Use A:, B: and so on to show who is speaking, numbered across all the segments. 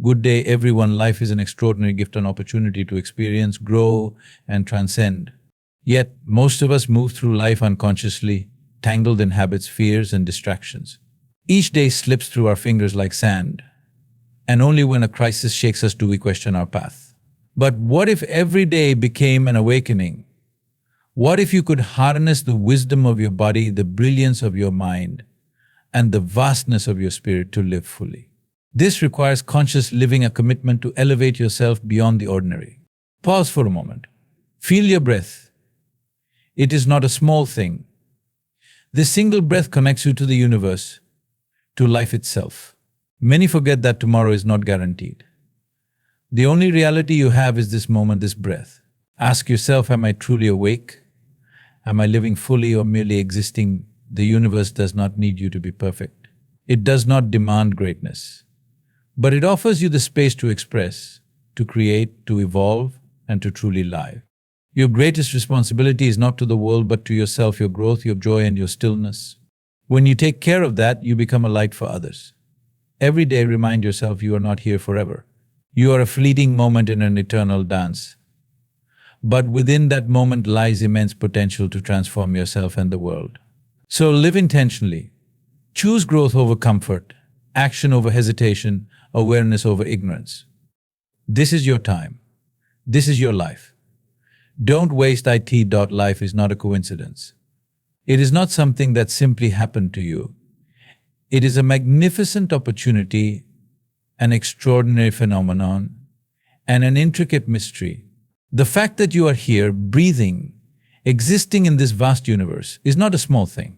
A: Good day, everyone. Life is an extraordinary gift and opportunity to experience, grow, and transcend. Yet, most of us move through life unconsciously, tangled in habits, fears, and distractions. Each day slips through our fingers like sand, and only when a crisis shakes us do we question our path. But what if every day became an awakening? What if you could harness the wisdom of your body, the brilliance of your mind, and the vastness of your spirit to live fully? This requires conscious living, a commitment to elevate yourself beyond the ordinary. Pause for a moment. Feel your breath. It is not a small thing. This single breath connects you to the universe, to life itself. Many forget that tomorrow is not guaranteed. The only reality you have is this moment, this breath. Ask yourself, am I truly awake? Am I living fully or merely existing? The universe does not need you to be perfect. It does not demand greatness. But it offers you the space to express, to create, to evolve, and to truly live. Your greatest responsibility is not to the world, but to yourself, your growth, your joy, and your stillness. When you take care of that, you become a light for others. Every day, remind yourself you are not here forever. You are a fleeting moment in an eternal dance. But within that moment lies immense potential to transform yourself and the world. So live intentionally. Choose growth over comfort, action over hesitation, awareness over ignorance. This is your time. This is your life. Don't waste it. Life is not a coincidence. It is not something that simply happened to you. It is a magnificent opportunity, an extraordinary phenomenon, and an intricate mystery. The fact that you are here, breathing, existing in this vast universe, is not a small thing.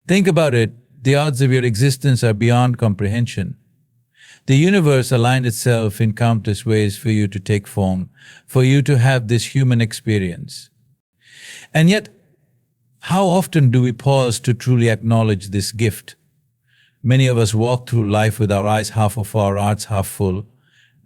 A: Think about it. The odds of your existence are beyond comprehension. The universe aligned itself in countless ways for you to take form, for you to have this human experience. And yet, how often do we pause to truly acknowledge this gift? Many of us walk through life with our eyes half of our hearts half full,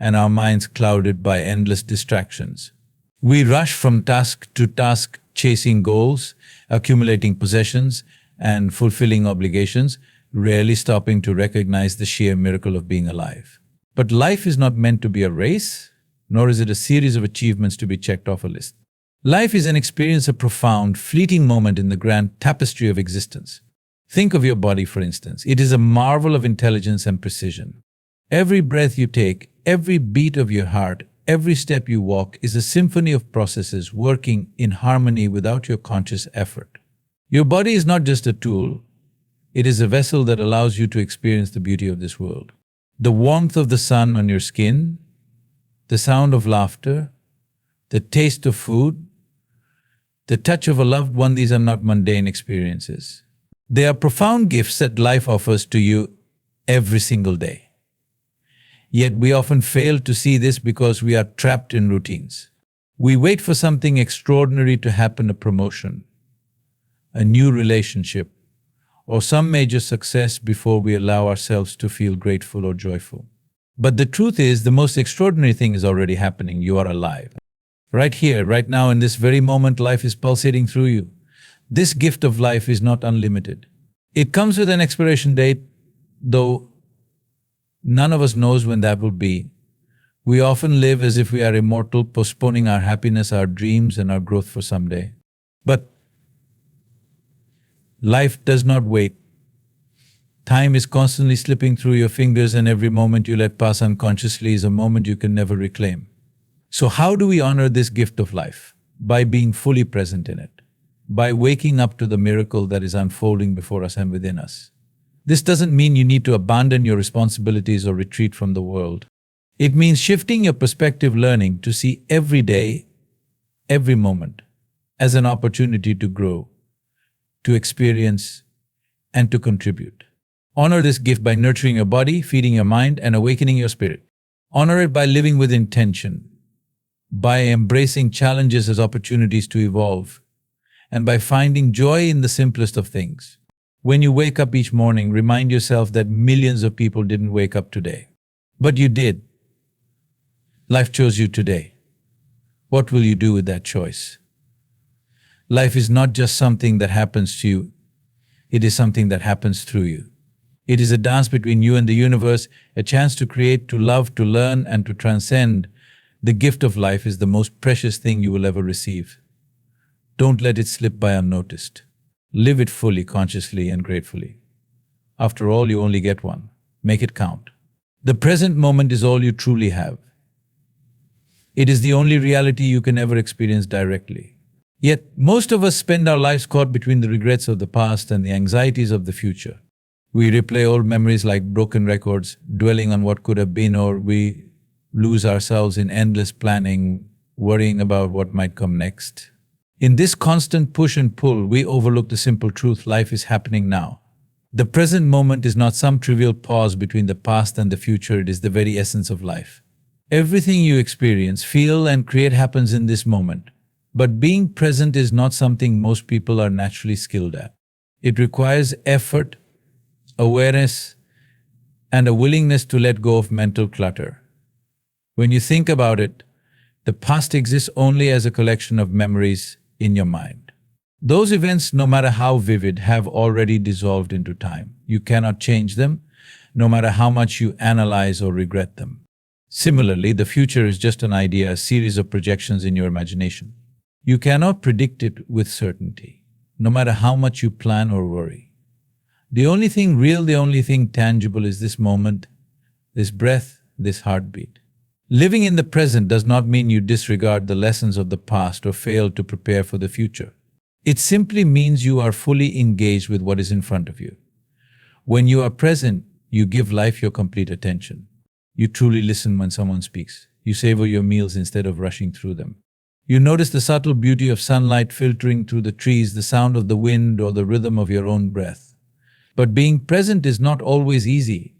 A: and our minds clouded by endless distractions. We rush from task to task, chasing goals, accumulating possessions, and fulfilling obligations, rarely stopping to recognize the sheer miracle of being alive. But life is not meant to be a race, nor is it a series of achievements to be checked off a list. Life is an experience, a profound, fleeting moment in the grand tapestry of existence. Think of your body, for instance. It is a marvel of intelligence and precision. Every breath you take, every beat of your heart, every step you walk is a symphony of processes working in harmony without your conscious effort. Your body is not just a tool. It is a vessel that allows you to experience the beauty of this world. The warmth of the sun on your skin, the sound of laughter, the taste of food, the touch of a loved one, these are not mundane experiences. They are profound gifts that life offers to you every single day. Yet we often fail to see this because we are trapped in routines. We wait for something extraordinary to happen, a promotion, a new relationship, or some major success before we allow ourselves to feel grateful or joyful. But the truth is, the most extraordinary thing is already happening. You are alive. Right here, right now, in this very moment, life is pulsating through you. This gift of life is not unlimited. It comes with an expiration date, though none of us knows when that will be. We often live as if we are immortal, postponing our happiness, our dreams, and our growth for someday. But life does not wait. Time is constantly slipping through your fingers, and every moment you let pass unconsciously is a moment you can never reclaim. So how do we honor this gift of life? By being fully present in it. By waking up to the miracle that is unfolding before us and within us. This doesn't mean you need to abandon your responsibilities or retreat from the world. It means shifting your perspective, learning to see every day, every moment, as an opportunity to grow, to experience, and to contribute. Honor this gift by nurturing your body, feeding your mind, and awakening your spirit. Honor it by living with intention, by embracing challenges as opportunities to evolve, and by finding joy in the simplest of things. When you wake up each morning, remind yourself that millions of people didn't wake up today. But you did. Life chose you today. What will you do with that choice? Life is not just something that happens to you. It is something that happens through you. It is a dance between you and the universe, a chance to create, to love, to learn, and to transcend. The gift of life is the most precious thing you will ever receive. Don't let it slip by unnoticed. Live it fully, consciously, and gratefully. After all, you only get one. Make it count. The present moment is all you truly have. It is the only reality you can ever experience directly. Yet, most of us spend our lives caught between the regrets of the past and the anxieties of the future. We replay old memories like broken records, dwelling on what could have been, or we lose ourselves in endless planning, worrying about what might come next. In this constant push and pull, we overlook the simple truth: life is happening now. The present moment is not some trivial pause between the past and the future, it is the very essence of life. Everything you experience, feel, and create happens in this moment. But being present is not something most people are naturally skilled at. It requires effort, awareness, and a willingness to let go of mental clutter. When you think about it, the past exists only as a collection of memories in your mind. Those events, no matter how vivid, have already dissolved into time. You cannot change them, no matter how much you analyze or regret them. Similarly, the future is just an idea, a series of projections in your imagination. You cannot predict it with certainty, no matter how much you plan or worry. The only thing real, the only thing tangible is this moment, this breath, this heartbeat. Living in the present does not mean you disregard the lessons of the past or fail to prepare for the future. It simply means you are fully engaged with what is in front of you. When you are present, you give life your complete attention. You truly listen when someone speaks. You savor your meals instead of rushing through them. You notice the subtle beauty of sunlight filtering through the trees, the sound of the wind, or the rhythm of your own breath. But being present is not always easy,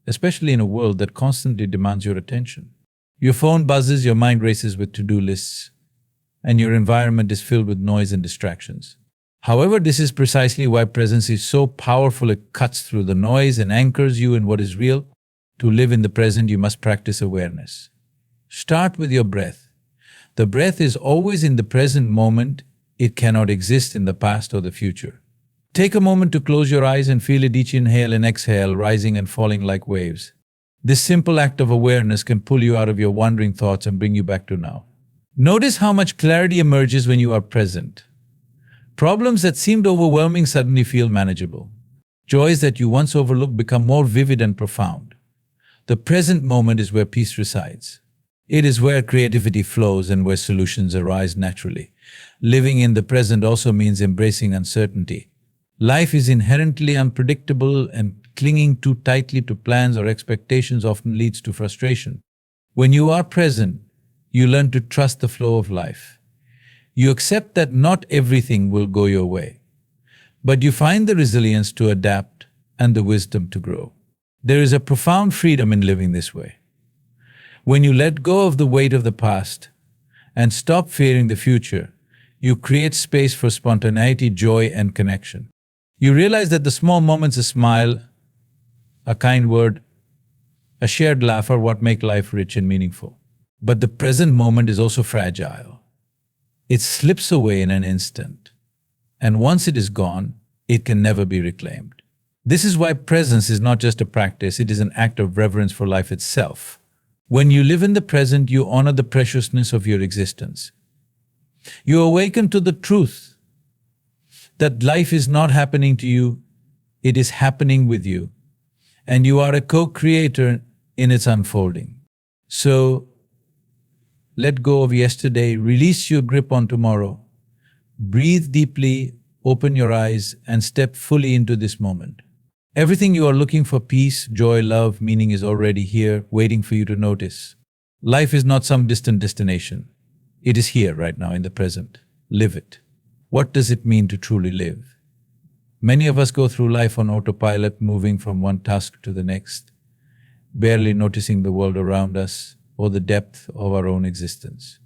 A: especially in a world that constantly demands your attention. Your phone buzzes, your mind races with to-do lists, and your environment is filled with noise and distractions. However, this is precisely why presence is so powerful. It cuts through the noise and anchors you in what is real. To live in the present, you must practice awareness. Start with your breath. The breath is always in the present moment. It cannot exist in the past or the future. Take a moment to close your eyes and feel it, each inhale and exhale, rising and falling like waves. This simple act of awareness can pull you out of your wandering thoughts and bring you back to now. Notice how much clarity emerges when you are present. Problems that seemed overwhelming suddenly feel manageable. Joys that you once overlooked become more vivid and profound. The present moment is where peace resides. It is where creativity flows and where solutions arise naturally. Living in the present also means embracing uncertainty. Life is inherently unpredictable, and clinging too tightly to plans or expectations often leads to frustration. When you are present, you learn to trust the flow of life. You accept that not everything will go your way, but you find the resilience to adapt and the wisdom to grow. There is a profound freedom in living this way. When you let go of the weight of the past and stop fearing the future, you create space for spontaneity, joy, and connection. You realize that the small moments, a smile, a kind word, a shared laugh, are what make life rich and meaningful. But the present moment is also fragile. It slips away in an instant, and once it is gone, it can never be reclaimed. This is why presence is not just a practice, it is an act of reverence for life itself. When you live in the present, you honor the preciousness of your existence. You awaken to the truth that life is not happening to you, it is happening with you, and you are a co-creator in its unfolding. So, let go of yesterday, release your grip on tomorrow, breathe deeply, open your eyes, and step fully into this moment. Everything you are looking for, peace, joy, love, meaning, is already here, waiting for you to notice. Life is not some distant destination. It is here right now in the present. Live it. What does it mean to truly live? Many of us go through life on autopilot, moving from one task to the next, barely noticing the world around us or the depth of our own existence.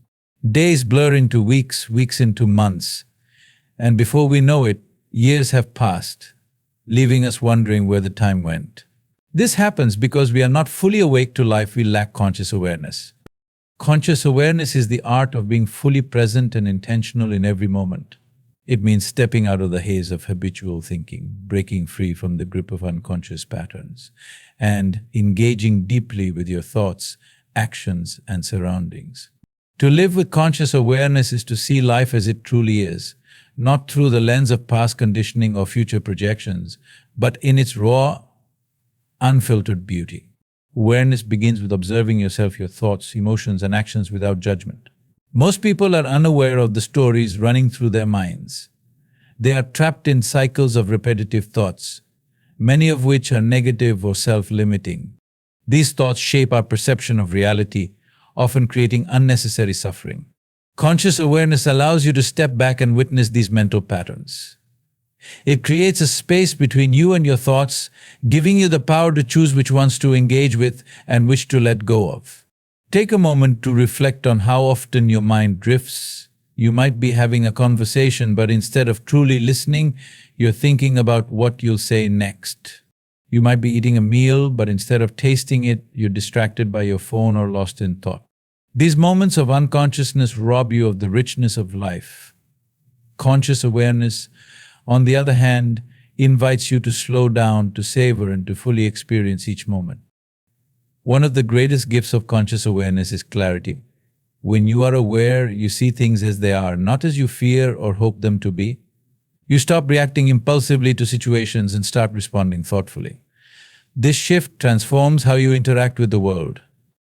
A: Days blur into weeks, weeks into months, and before we know it, years have passed, leaving us wondering where the time went. This happens because we are not fully awake to life. We lack conscious awareness. Conscious awareness is the art of being fully present and intentional in every moment. It means stepping out of the haze of habitual thinking, breaking free from the grip of unconscious patterns, and engaging deeply with your thoughts, actions, and surroundings. To live with conscious awareness is to see life as it truly is, not through the lens of past conditioning or future projections, but in its raw, unfiltered beauty. Awareness begins with observing yourself, your thoughts, emotions, and actions without judgment. Most people are unaware of the stories running through their minds. They are trapped in cycles of repetitive thoughts, many of which are negative or self-limiting. These thoughts shape our perception of reality, often creating unnecessary suffering. Conscious awareness allows you to step back and witness these mental patterns. It creates a space between you and your thoughts, giving you the power to choose which ones to engage with and which to let go of. Take a moment to reflect on how often your mind drifts. You might be having a conversation, but instead of truly listening, you're thinking about what you'll say next. You might be eating a meal, but instead of tasting it, you're distracted by your phone or lost in thought. These moments of unconsciousness rob you of the richness of life. Conscious awareness, on the other hand, invites you to slow down, to savor, and to fully experience each moment. One of the greatest gifts of conscious awareness is clarity. When you are aware, you see things as they are, not as you fear or hope them to be. You stop reacting impulsively to situations and start responding thoughtfully. This shift transforms how you interact with the world.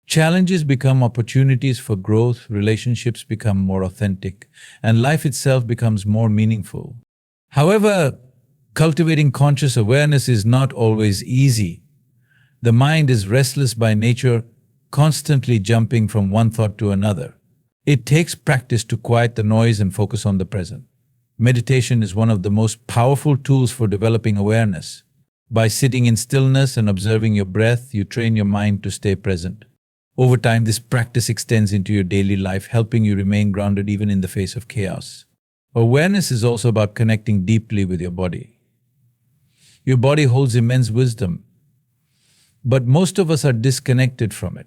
A: Challenges become opportunities for growth, relationships become more authentic, and life itself becomes more meaningful. However, cultivating conscious awareness is not always easy. The mind is restless by nature, constantly jumping from one thought to another. It takes practice to quiet the noise and focus on the present. Meditation is one of the most powerful tools for developing awareness. By sitting in stillness and observing your breath, you train your mind to stay present. Over time, this practice extends into your daily life, helping you remain grounded even in the face of chaos. Awareness is also about connecting deeply with your body. Your body holds immense wisdom, but most of us are disconnected from it.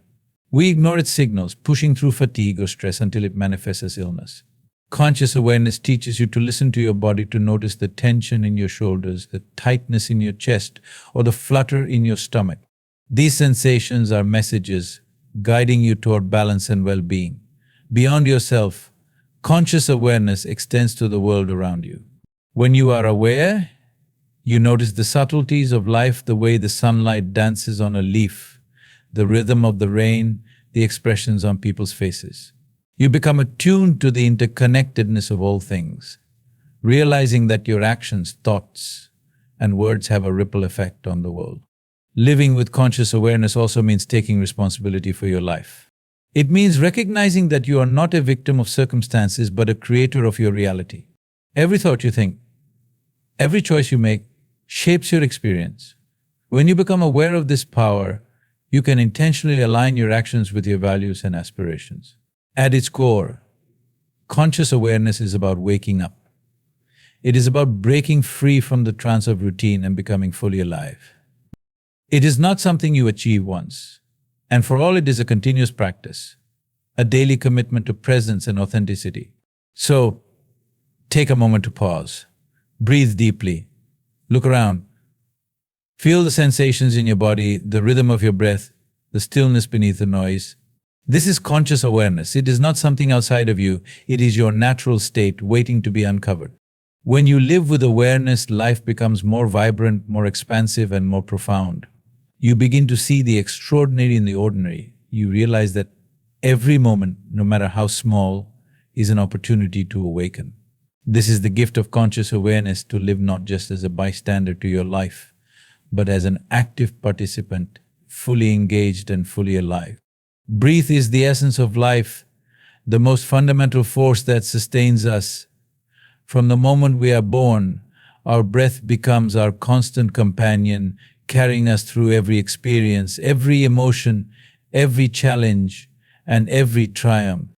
A: We ignore its signals, pushing through fatigue or stress until it manifests as illness. Conscious awareness teaches you to listen to your body, to notice the tension in your shoulders, the tightness in your chest, or the flutter in your stomach. These sensations are messages guiding you toward balance and well-being. Beyond yourself, conscious awareness extends to the world around you. When you are aware, you notice the subtleties of life, the way the sunlight dances on a leaf, the rhythm of the rain, the expressions on people's faces. You become attuned to the interconnectedness of all things, realizing that your actions, thoughts, and words have a ripple effect on the world. Living with conscious awareness also means taking responsibility for your life. It means recognizing that you are not a victim of circumstances, but a creator of your reality. Every thought you think, every choice you make, shapes your experience. When you become aware of this power, you can intentionally align your actions with your values and aspirations. At its core, conscious awareness is about waking up. It is about breaking free from the trance of routine and becoming fully alive. It is not something you achieve once, and for all it is a continuous practice, a daily commitment to presence and authenticity. So, take a moment to pause, breathe deeply, look around. Feel the sensations in your body, the rhythm of your breath, the stillness beneath the noise. This is conscious awareness. It is not something outside of you. It is your natural state waiting to be uncovered. When you live with awareness, life becomes more vibrant, more expansive, and more profound. You begin to see the extraordinary in the ordinary. You realize that every moment, no matter how small, is an opportunity to awaken. This is the gift of conscious awareness, to live not just as a bystander to your life, but as an active participant, fully engaged and fully alive. Breath is the essence of life, the most fundamental force that sustains us. From the moment we are born, our breath becomes our constant companion, carrying us through every experience, every emotion, every challenge, and every triumph.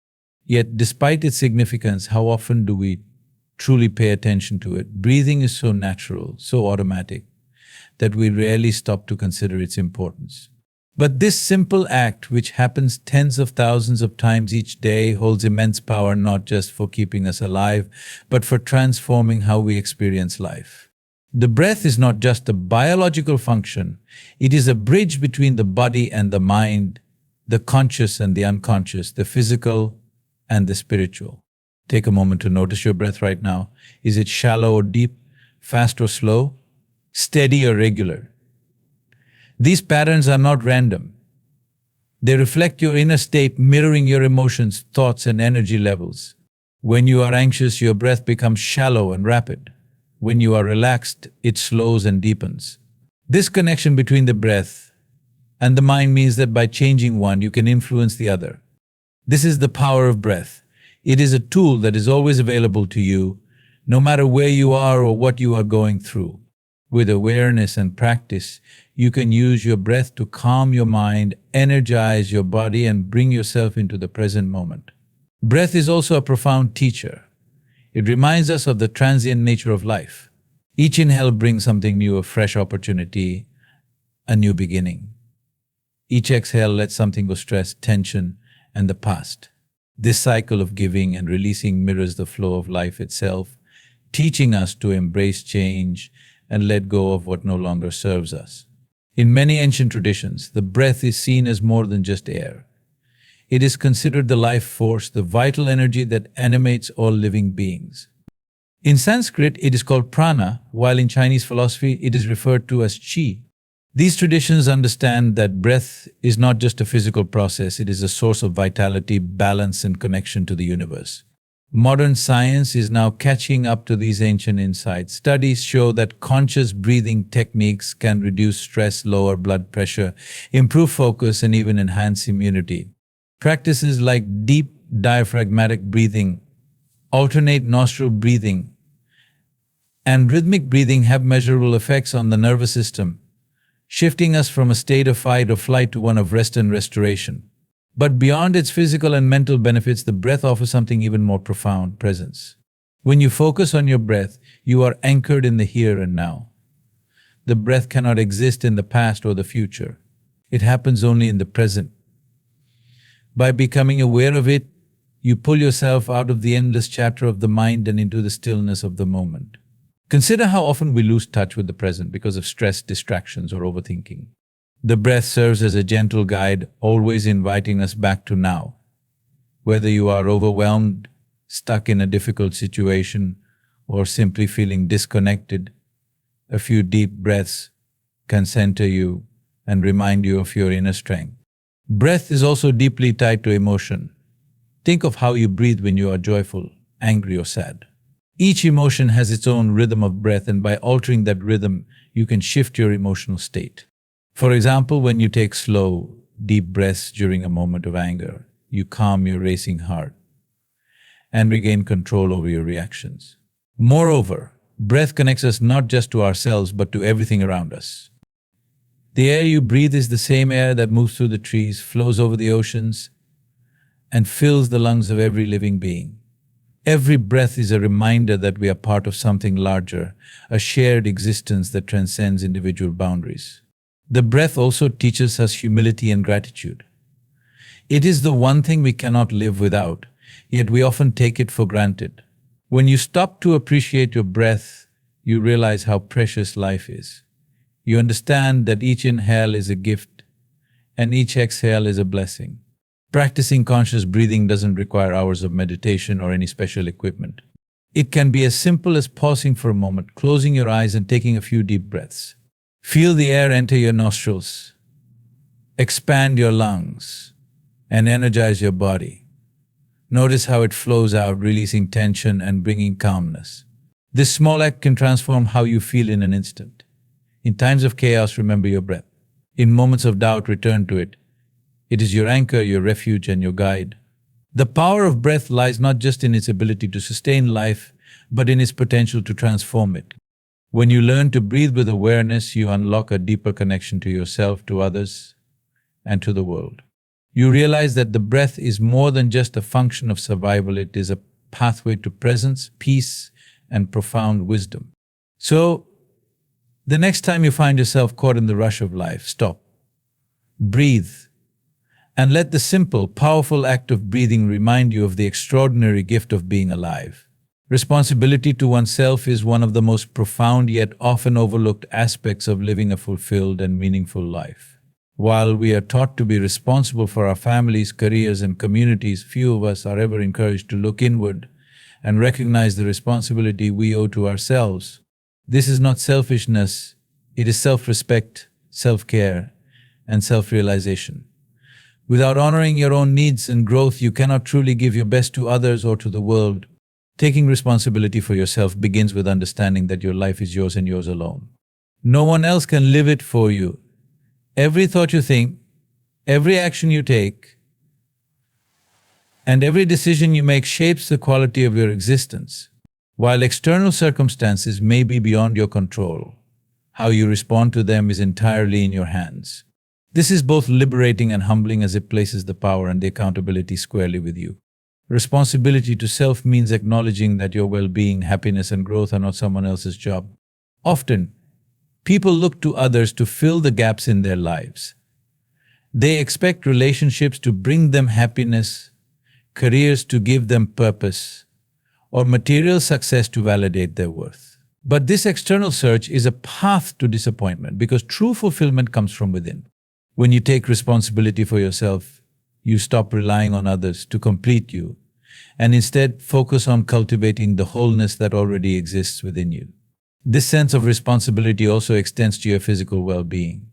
A: Yet, despite its significance, how often do we truly pay attention to it? Breathing is so natural, so automatic, that we rarely stop to consider its importance. But this simple act, which happens tens of thousands of times each day, holds immense power not just for keeping us alive, but for transforming how we experience life. The breath is not just a biological function, it is a bridge between the body and the mind, the conscious and the unconscious, the physical and the spiritual. Take a moment to notice your breath right now. Is it shallow or deep, fast or slow, steady or regular? These patterns are not random. They reflect your inner state, mirroring your emotions, thoughts, and energy levels. When you are anxious, your breath becomes shallow and rapid. When you are relaxed, it slows and deepens. This connection between the breath and the mind means that by changing one, you can influence the other. This is the power of breath. It is a tool that is always available to you, no matter where you are or what you are going through. With awareness and practice, you can use your breath to calm your mind, energize your body, and bring yourself into the present moment. Breath is also a profound teacher. It reminds us of the transient nature of life. Each inhale brings something new, a fresh opportunity, a new beginning. Each exhale lets something go, stress, tension, and the past. This cycle of giving and releasing mirrors the flow of life itself, teaching us to embrace change and let go of what no longer serves us. In many ancient traditions, the breath is seen as more than just air. It is considered the life force, the vital energy that animates all living beings. In Sanskrit, it is called prana, while in Chinese philosophy, it is referred to as qi. These traditions understand that breath is not just a physical process, it is a source of vitality, balance, and connection to the universe. Modern science is now catching up to these ancient insights. Studies show that conscious breathing techniques can reduce stress, lower blood pressure, improve focus, and even enhance immunity. Practices like deep diaphragmatic breathing, alternate nostril breathing, and rhythmic breathing have measurable effects on the nervous system, shifting us from a state of fight or flight to one of rest and restoration. But beyond its physical and mental benefits, the breath offers something even more profound: presence. When you focus on your breath, you are anchored in the here and now. The breath cannot exist in the past or the future. It happens only in the present. By becoming aware of it, you pull yourself out of the endless chatter of the mind and into the stillness of the moment. Consider how often we lose touch with the present because of stress, distractions, or overthinking. The breath serves as a gentle guide, always inviting us back to now. Whether you are overwhelmed, stuck in a difficult situation, or simply feeling disconnected, a few deep breaths can center you and remind you of your inner strength. Breath is also deeply tied to emotion. Think of how you breathe when you are joyful, angry, or sad. Each emotion has its own rhythm of breath, and by altering that rhythm, you can shift your emotional state. For example, when you take slow, deep breaths during a moment of anger, you calm your racing heart and regain control over your reactions. Moreover, breath connects us not just to ourselves but to everything around us. The air you breathe is the same air that moves through the trees, flows over the oceans, and fills the lungs of every living being. Every breath is a reminder that we are part of something larger, a shared existence that transcends individual boundaries. The breath also teaches us humility and gratitude. It is the one thing we cannot live without, yet we often take it for granted. When you stop to appreciate your breath, you realize how precious life is. You understand that each inhale is a gift and each exhale is a blessing. Practicing conscious breathing doesn't require hours of meditation or any special equipment. It can be as simple as pausing for a moment, closing your eyes, and taking a few deep breaths. Feel the air enter your nostrils, expand your lungs, and energize your body. Notice how it flows out, releasing tension and bringing calmness. This small act can transform how you feel in an instant. In times of chaos, remember your breath. In moments of doubt, return to it. It is your anchor, your refuge, and your guide. The power of breath lies not just in its ability to sustain life, but in its potential to transform it. When you learn to breathe with awareness, you unlock a deeper connection to yourself, to others, and to the world. You realize that the breath is more than just a function of survival. It is a pathway to presence, peace, and profound wisdom. So, the next time you find yourself caught in the rush of life, stop. Breathe. And let the simple, powerful act of breathing remind you of the extraordinary gift of being alive. Responsibility to oneself is one of the most profound yet often overlooked aspects of living a fulfilled and meaningful life. While we are taught to be responsible for our families, careers, and communities, few of us are ever encouraged to look inward and recognize the responsibility we owe to ourselves. This is not selfishness, it is self-respect, self-care, and self-realization. Without honoring your own needs and growth, you cannot truly give your best to others or to the world. Taking responsibility for yourself begins with understanding that your life is yours and yours alone. No one else can live it for you. Every thought you think, every action you take, and every decision you make shapes the quality of your existence. While external circumstances may be beyond your control, how you respond to them is entirely in your hands. This is both liberating and humbling as it places the power and the accountability squarely with you. Responsibility to self means acknowledging that your well-being, happiness, and growth are not someone else's job. Often, people look to others to fill the gaps in their lives. They expect relationships to bring them happiness, careers to give them purpose, or material success to validate their worth. But this external search is a path to disappointment because true fulfillment comes from within. When you take responsibility for yourself, you stop relying on others to complete you and instead focus on cultivating the wholeness that already exists within you. This sense of responsibility also extends to your physical well-being.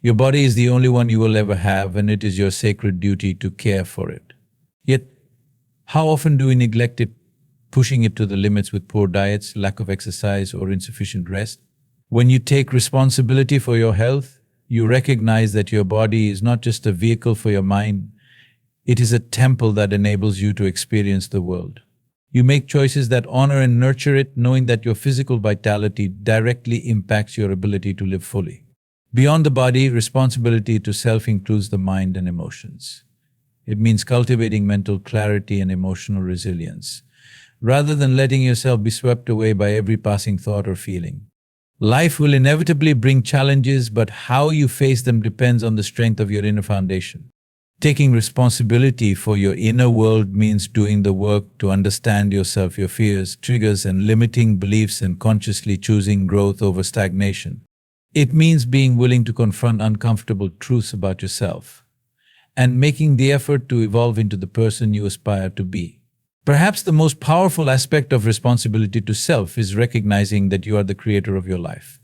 A: Your body is the only one you will ever have, and it is your sacred duty to care for it. Yet, how often do we neglect it, pushing it to the limits with poor diets, lack of exercise, or insufficient rest? When you take responsibility for your health, you recognize that your body is not just a vehicle for your mind, it is a temple that enables you to experience the world. You make choices that honor and nurture it, knowing that your physical vitality directly impacts your ability to live fully. Beyond the body, responsibility to self includes the mind and emotions. It means cultivating mental clarity and emotional resilience, rather than letting yourself be swept away by every passing thought or feeling. Life will inevitably bring challenges, but how you face them depends on the strength of your inner foundation. Taking responsibility for your inner world means doing the work to understand yourself, your fears, triggers, and limiting beliefs, and consciously choosing growth over stagnation. It means being willing to confront uncomfortable truths about yourself and making the effort to evolve into the person you aspire to be. Perhaps the most powerful aspect of responsibility to self is recognizing that you are the creator of your life.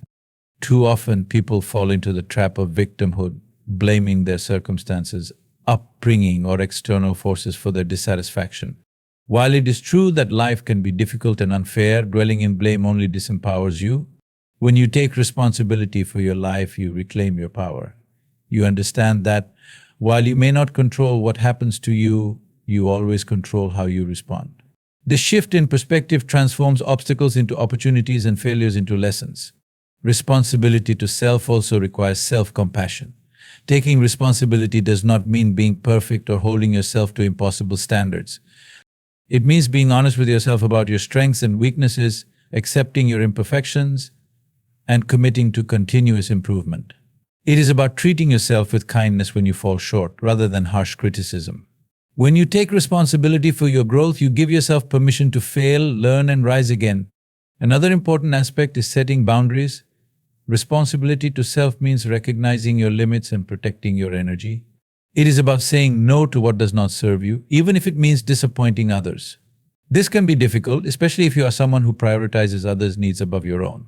A: Too often, people fall into the trap of victimhood, blaming their circumstances, upbringing, or external forces for their dissatisfaction. While it is true that life can be difficult and unfair, dwelling in blame only disempowers you. When you take responsibility for your life, you reclaim your power. You understand that while you may not control what happens to you, you always control how you respond. This shift in perspective transforms obstacles into opportunities and failures into lessons. Responsibility to self also requires self-compassion. Taking responsibility does not mean being perfect or holding yourself to impossible standards. It means being honest with yourself about your strengths and weaknesses, accepting your imperfections, and committing to continuous improvement. It is about treating yourself with kindness when you fall short, rather than harsh criticism. When you take responsibility for your growth, you give yourself permission to fail, learn, and rise again. Another important aspect is setting boundaries. Responsibility to self means recognizing your limits and protecting your energy. It is about saying no to what does not serve you, even if it means disappointing others. This can be difficult, especially if you are someone who prioritizes others' needs above your own.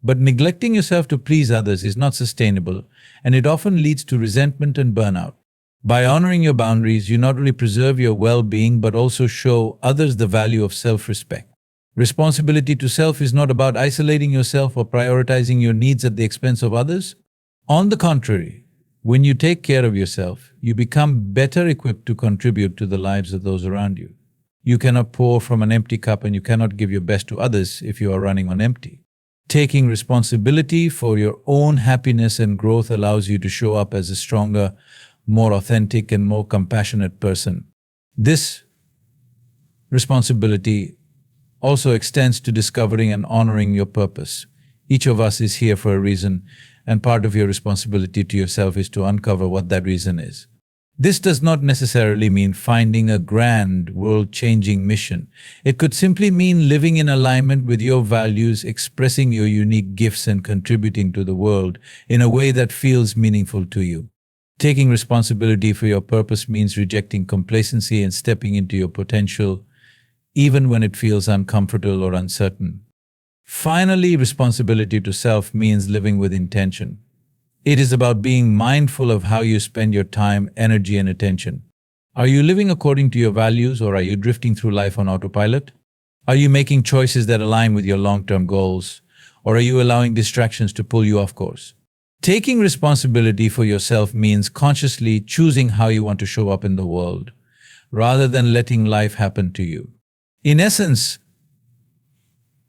A: But neglecting yourself to please others is not sustainable, and it often leads to resentment and burnout. By honoring your boundaries, you not only preserve your well-being but also show others the value of self-respect. Responsibility to self is not about isolating yourself or prioritizing your needs at the expense of others. On the contrary, when you take care of yourself, you become better equipped to contribute to the lives of those around you. You cannot pour from an empty cup, and you cannot give your best to others if you are running on empty. Taking responsibility for your own happiness and growth allows you to show up as a stronger, more authentic, and more compassionate person. This responsibility also extends to discovering and honoring your purpose. Each of us is here for a reason, and part of your responsibility to yourself is to uncover what that reason is. This does not necessarily mean finding a grand, world-changing mission. It could simply mean living in alignment with your values, expressing your unique gifts, and contributing to the world in a way that feels meaningful to you. Taking responsibility for your purpose means rejecting complacency and stepping into your potential, even when it feels uncomfortable or uncertain. Finally, responsibility to self means living with intention. It is about being mindful of how you spend your time, energy, and attention. Are you living according to your values, or are you drifting through life on autopilot? Are you making choices that align with your long-term goals, or are you allowing distractions to pull you off course? Taking responsibility for yourself means consciously choosing how you want to show up in the world, rather than letting life happen to you. In essence,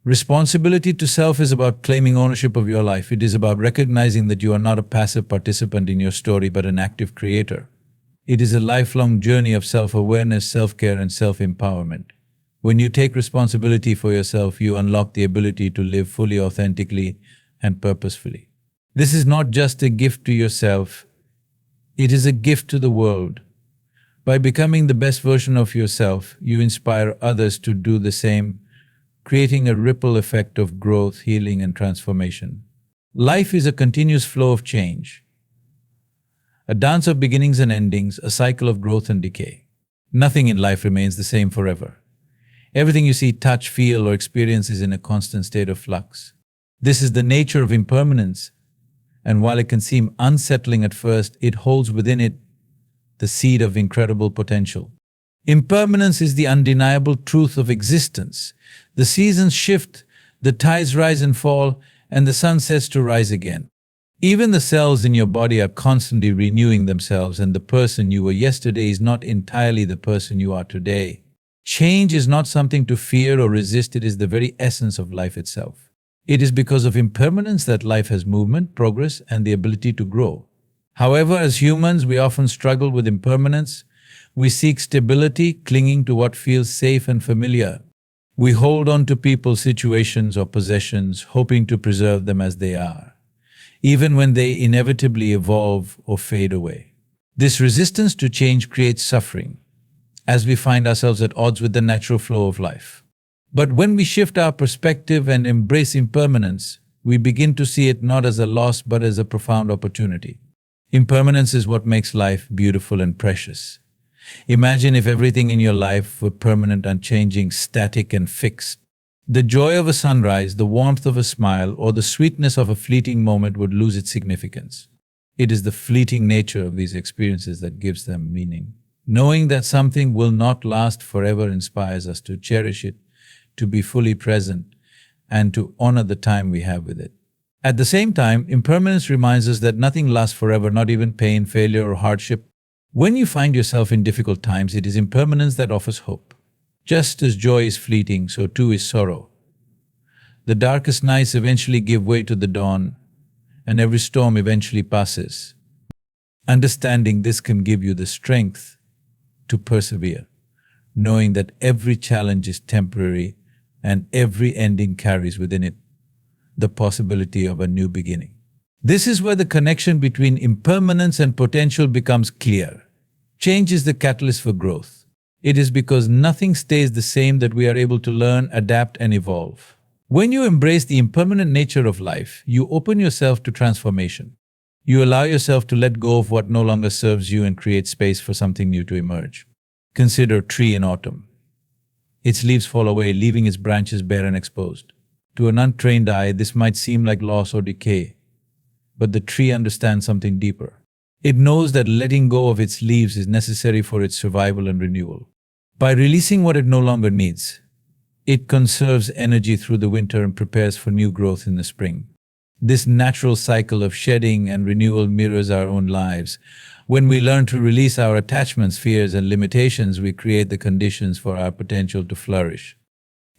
A: responsibility to self is about claiming ownership of your life. It is about recognizing that you are not a passive participant in your story, but an active creator. It is a lifelong journey of self-awareness, self-care, and self-empowerment. When you take responsibility for yourself, you unlock the ability to live fully, authentically, and purposefully. This is not just a gift to yourself, it is a gift to the world. By becoming the best version of yourself, you inspire others to do the same, creating a ripple effect of growth, healing, and transformation. Life is a continuous flow of change, a dance of beginnings and endings, a cycle of growth and decay. Nothing in life remains the same forever. Everything you see, touch, feel, or experience is in a constant state of flux. This is the nature of impermanence, and while it can seem unsettling at first, it holds within it the seed of incredible potential. Impermanence is the undeniable truth of existence. The seasons shift, the tides rise and fall, and the sun sets to rise again. Even the cells in your body are constantly renewing themselves, and the person you were yesterday is not entirely the person you are today. Change is not something to fear or resist, it is the very essence of life itself. It is because of impermanence that life has movement, progress, and the ability to grow. However, as humans, we often struggle with impermanence. We seek stability, clinging to what feels safe and familiar. We hold on to people, situations, or possessions, hoping to preserve them as they are, even when they inevitably evolve or fade away. This resistance to change creates suffering, as we find ourselves at odds with the natural flow of life. But when we shift our perspective and embrace impermanence, we begin to see it not as a loss but as a profound opportunity. Impermanence is what makes life beautiful and precious. Imagine if everything in your life were permanent, unchanging, static, and fixed. The joy of a sunrise, the warmth of a smile, or the sweetness of a fleeting moment would lose its significance. It is the fleeting nature of these experiences that gives them meaning. Knowing that something will not last forever inspires us to cherish it, to be fully present, and to honor the time we have with it. At the same time, impermanence reminds us that nothing lasts forever, not even pain, failure, or hardship. When you find yourself in difficult times, it is impermanence that offers hope. Just as joy is fleeting, so too is sorrow. The darkest nights eventually give way to the dawn, and every storm eventually passes. Understanding this can give you the strength to persevere, knowing that every challenge is temporary and every ending carries within it the possibility of a new beginning. This is where the connection between impermanence and potential becomes clear. Change is the catalyst for growth. It is because nothing stays the same that we are able to learn, adapt, and evolve. When you embrace the impermanent nature of life, you open yourself to transformation. You allow yourself to let go of what no longer serves you and create space for something new to emerge. Consider a tree in autumn. Its leaves fall away, leaving its branches bare and exposed. To an untrained eye, this might seem like loss or decay, but the tree understands something deeper. It knows that letting go of its leaves is necessary for its survival and renewal. By releasing what it no longer needs, it conserves energy through the winter and prepares for new growth in the spring. This natural cycle of shedding and renewal mirrors our own lives. When we learn to release our attachments, fears, and limitations, we create the conditions for our potential to flourish.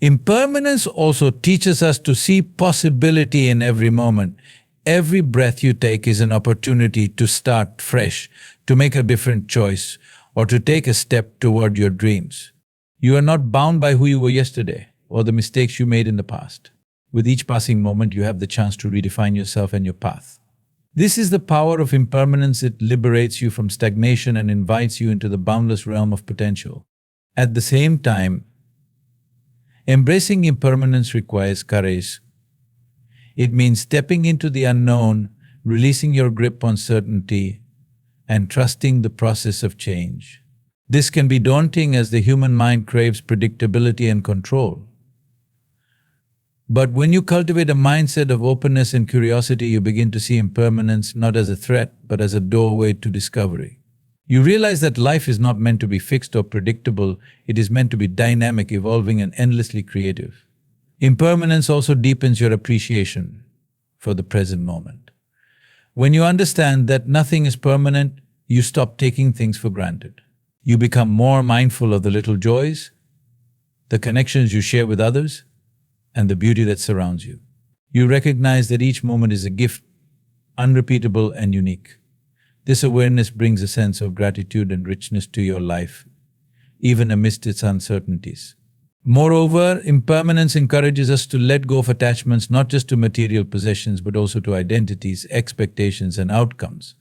A: Impermanence also teaches us to see possibility in every moment. Every breath you take is an opportunity to start fresh, to make a different choice, or to take a step toward your dreams. You are not bound by who you were yesterday or the mistakes you made in the past. With each passing moment, you have the chance to redefine yourself and your path. This is the power of impermanence. It liberates you from stagnation and invites you into the boundless realm of potential. At the same time, embracing impermanence requires courage. It means stepping into the unknown, releasing your grip on certainty, and trusting the process of change. This can be daunting as the human mind craves predictability and control. But when you cultivate a mindset of openness and curiosity, you begin to see impermanence not as a threat, but as a doorway to discovery. You realize that life is not meant to be fixed or predictable, it is meant to be dynamic, evolving, and endlessly creative. Impermanence also deepens your appreciation for the present moment. When you understand that nothing is permanent, you stop taking things for granted. You become more mindful of the little joys, the connections you share with others, and the beauty that surrounds you. You recognize that each moment is a gift, unrepeatable and unique. This awareness brings a sense of gratitude and richness to your life, even amidst its uncertainties. Moreover, impermanence encourages us to let go of attachments not just to material possessions but also to identities, expectations, and outcomes.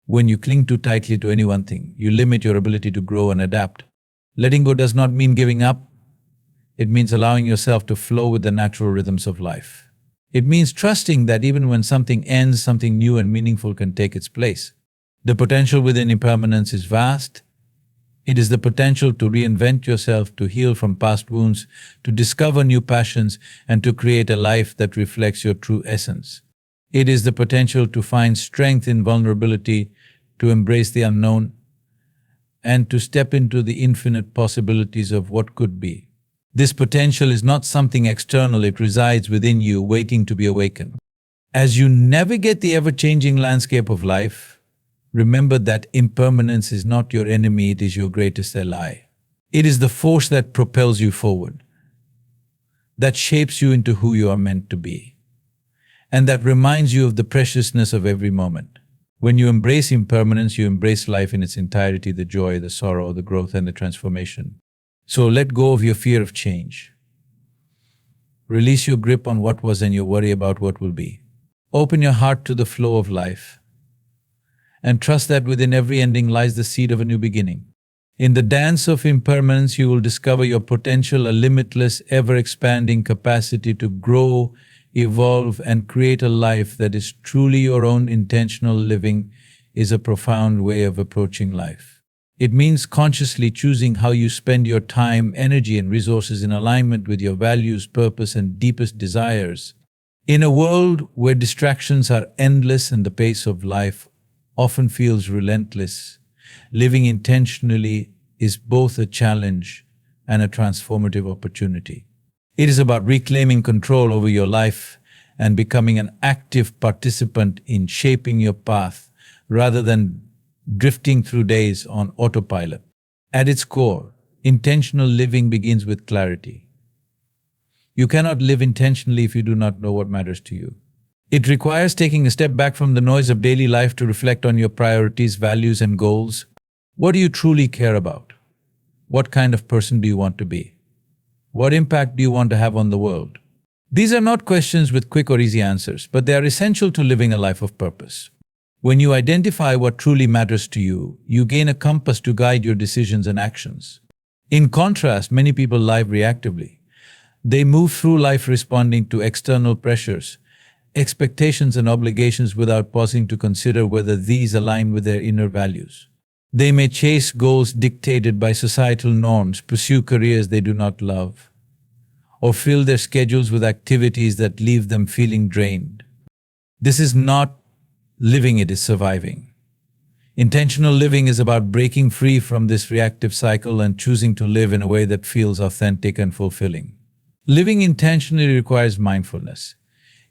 A: When you cling too tightly to any one thing, you limit your ability to grow and adapt. Letting go does not mean giving up. It means allowing yourself to flow with the natural rhythms of life. It means trusting that even when something ends, something new and meaningful can take its place. The potential within impermanence is vast. It is the potential to reinvent yourself, to heal from past wounds, to discover new passions, and to create a life that reflects your true essence. It is the potential to find strength in vulnerability, to embrace the unknown, and to step into the infinite possibilities of what could be. This potential is not something external, it resides within you, waiting to be awakened. As you navigate the ever-changing landscape of life, remember that impermanence is not your enemy, it is your greatest ally. It is the force that propels you forward, that shapes you into who you are meant to be, and that reminds you of the preciousness of every moment. When you embrace impermanence, you embrace life in its entirety, the joy, the sorrow, the growth, and the transformation. So let go of your fear of change. Release your grip on what was and your worry about what will be. Open your heart to the flow of life, and trust that within every ending lies the seed of a new beginning. In the dance of impermanence, you will discover your potential, a limitless, ever-expanding capacity to grow, evolve, and create a life that is truly your own. Intentional living is a profound way of approaching life. It means consciously choosing how you spend your time, energy, and resources in alignment with your values, purpose, and deepest desires. In a world where distractions are endless and the pace of life often feels relentless, living intentionally is both a challenge and a transformative opportunity. It is about reclaiming control over your life and becoming an active participant in shaping your path rather than drifting through days on autopilot. At its core, intentional living begins with clarity. You cannot live intentionally if you do not know what matters to you. It requires taking a step back from the noise of daily life to reflect on your priorities, values, and goals. What do you truly care about? What kind of person do you want to be? What impact do you want to have on the world? These are not questions with quick or easy answers, but they are essential to living a life of purpose. When you identify what truly matters to you, you gain a compass to guide your decisions and actions. In contrast, many people live reactively. They move through life responding to external pressures, expectations, and obligations without pausing to consider whether these align with their inner values. They may chase goals dictated by societal norms, pursue careers they do not love, or fill their schedules with activities that leave them feeling drained. This is not living, it is surviving. Intentional living is about breaking free from this reactive cycle and choosing to live in a way that feels authentic and fulfilling. Living intentionally requires mindfulness.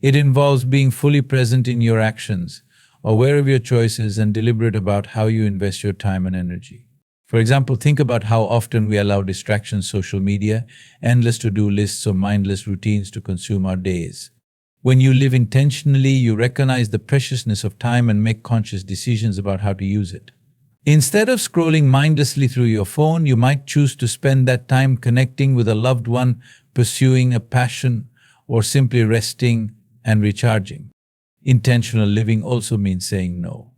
A: It involves being fully present in your actions, aware of your choices, and deliberate about how you invest your time and energy. For example, think about how often we allow distractions, social media, endless to-do lists, or mindless routines to consume our days. When you live intentionally, you recognize the preciousness of time and make conscious decisions about how to use it. Instead of scrolling mindlessly through your phone, you might choose to spend that time connecting with a loved one, pursuing a passion, or simply resting and recharging. Intentional living also means saying no.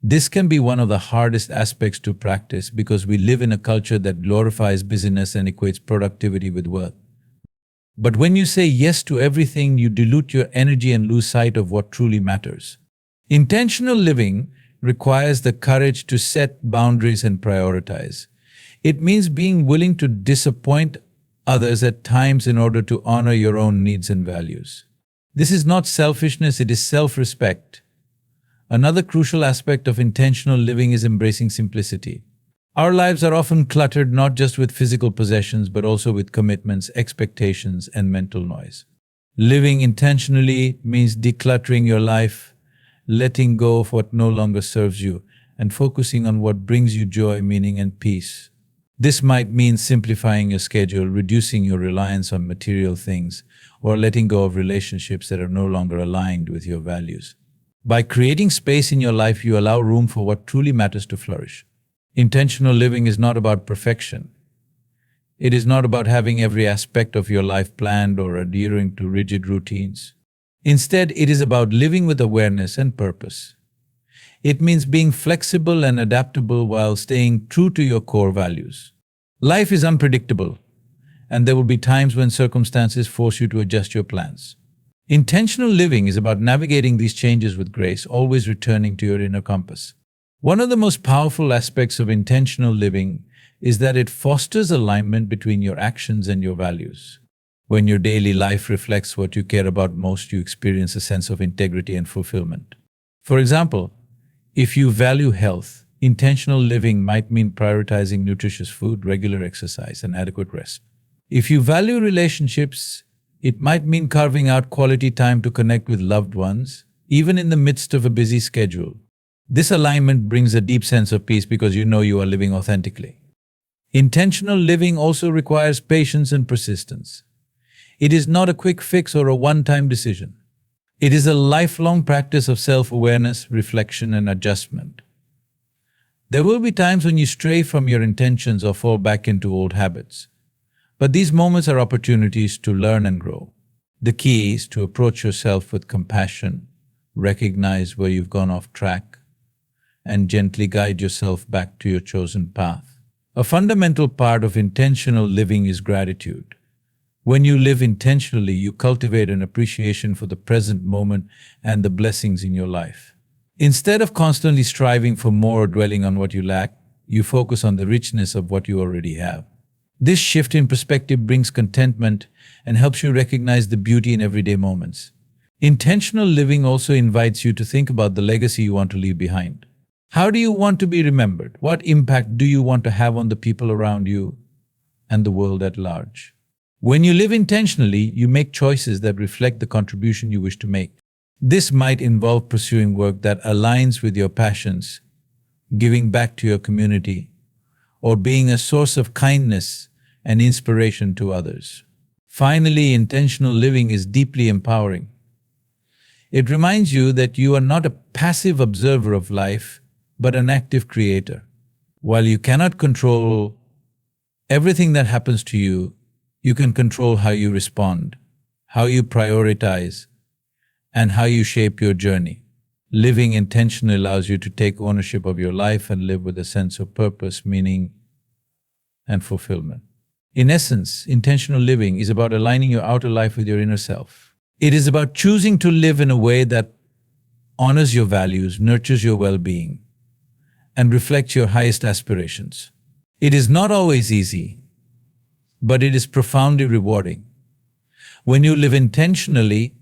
A: This can be one of the hardest aspects to practice because we live in a culture that glorifies busyness and equates productivity with worth. But when you say yes to everything, you dilute your energy and lose sight of what truly matters. Intentional living requires the courage to set boundaries and prioritize. It means being willing to disappoint others at times in order to honor your own needs and values. This is not selfishness, it is self-respect. Another crucial aspect of intentional living is embracing simplicity. Our lives are often cluttered not just with physical possessions but also with commitments, expectations, and mental noise. Living intentionally means decluttering your life, letting go of what no longer serves you, and focusing on what brings you joy, meaning, and peace. This might mean simplifying your schedule, reducing your reliance on material things, or letting go of relationships that are no longer aligned with your values. By creating space in your life, you allow room for what truly matters to flourish. Intentional living is not about perfection. It is not about having every aspect of your life planned or adhering to rigid routines. Instead, it is about living with awareness and purpose. It means being flexible and adaptable while staying true to your core values. Life is unpredictable, and there will be times when circumstances force you to adjust your plans. Intentional living is about navigating these changes with grace, always returning to your inner compass. One of the most powerful aspects of intentional living is that it fosters alignment between your actions and your values. When your daily life reflects what you care about most, you experience a sense of integrity and fulfillment. For example, if you value health, intentional living might mean prioritizing nutritious food, regular exercise, and adequate rest. If you value relationships, it might mean carving out quality time to connect with loved ones, even in the midst of a busy schedule. This alignment brings a deep sense of peace because you know you are living authentically. Intentional living also requires patience and persistence. It is not a quick fix or a one-time decision. It is a lifelong practice of self-awareness, reflection, and adjustment. There will be times when you stray from your intentions or fall back into old habits. But these moments are opportunities to learn and grow. The key is to approach yourself with compassion, recognize where you've gone off track, and gently guide yourself back to your chosen path. A fundamental part of intentional living is gratitude. When you live intentionally, you cultivate an appreciation for the present moment and the blessings in your life. Instead of constantly striving for more or dwelling on what you lack, you focus on the richness of what you already have. This shift in perspective brings contentment and helps you recognize the beauty in everyday moments. Intentional living also invites you to think about the legacy you want to leave behind. How do you want to be remembered? What impact do you want to have on the people around you and the world at large? When you live intentionally, you make choices that reflect the contribution you wish to make. This might involve pursuing work that aligns with your passions, giving back to your community, or being a source of kindness and inspiration to others. Finally, intentional living is deeply empowering. It reminds you that you are not a passive observer of life, but an active creator. While you cannot control everything that happens to you, you can control how you respond, how you prioritize, and how you shape your journey. Living intentionally allows you to take ownership of your life and live with a sense of purpose, meaning, and fulfillment. In essence, intentional living is about aligning your outer life with your inner self. It is about choosing to live in a way that honors your values, nurtures your well-being, and reflects your highest aspirations. It is not always easy, but it is profoundly rewarding. When you live intentionally,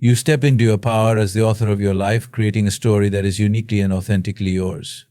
A: you step into your power as the author of your life, creating a story that is uniquely and authentically yours.